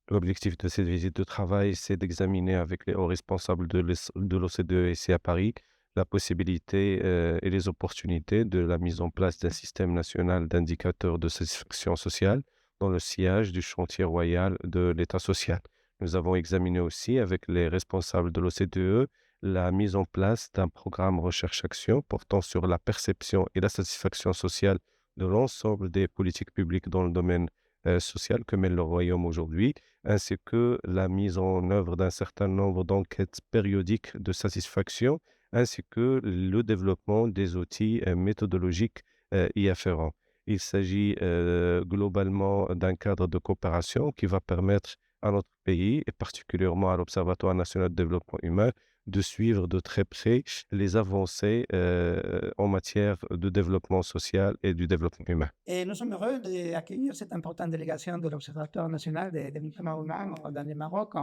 L'objectif de cette visite de travail, c'est d'examiner avec les hauts responsables de l'OCDE ici à Paris la possibilité et les opportunités de la mise en place d'un système national d'indicateurs de satisfaction sociale dans le sillage du chantier royal de l'État social. Nous avons examiné aussi avec les responsables de l'OCDE la mise en place d'un programme recherche-action portant sur la perception et la satisfaction sociale de l'ensemble des politiques publiques dans le domaine social que mène le Royaume aujourd'hui, ainsi que la mise en œuvre d'un certain nombre d'enquêtes périodiques de satisfaction, ainsi que le développement des outils méthodologiques y afférents. Il s'agit globalement d'un cadre de coopération qui va permettre à notre pays, et particulièrement à l'Observatoire national de développement humain, de suivre de très près les avancées en matière de développement social et du développement humain. Et nous sommes heureux d'accueillir cette importante délégation de l'Observatoire national des développement humain dans le Maroc.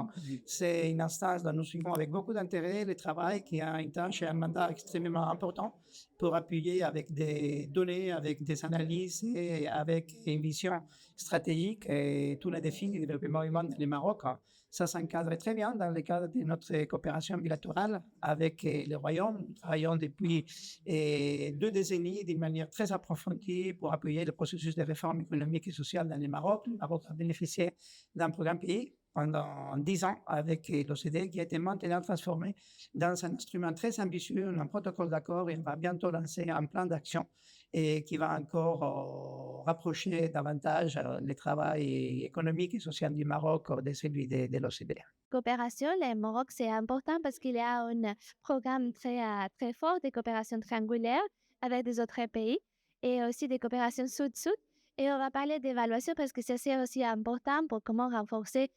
C'est une instance dont nous suivons avec beaucoup d'intérêt le travail qui a une tâche et un mandat extrêmement important pour appuyer avec des données, avec des analyses et avec une vision stratégique et tous les défis du développement humain dans le Maroc. Ça s'encadre très bien dans le cadre de notre coopération bilatérale avec le Royaume. Nous travaillons depuis 2 décennies d'une manière très approfondie pour appuyer le processus de réforme économique et sociale dans le Maroc. Le Maroc a bénéficié d'un programme pays pendant 10 ans avec l'OCDE qui a été maintenant transformé dans un instrument très ambitieux, un protocole d'accord et on va bientôt lancer un plan d'action et qui va encore rapprocher davantage le travail économique et social du Maroc de celui de l'OCDE. Coopération, le Maroc, c'est important parce qu'il y a un programme très fort de coopération triangulaire avec des autres pays et aussi des coopérations sud-sud. Et on va parler d'évaluation parce que ça, c'est aussi important pour comment renforcer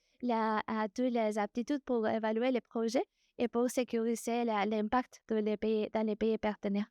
toutes les aptitudes pour évaluer les projets et pour sécuriser l'impact dans les pays partenaires.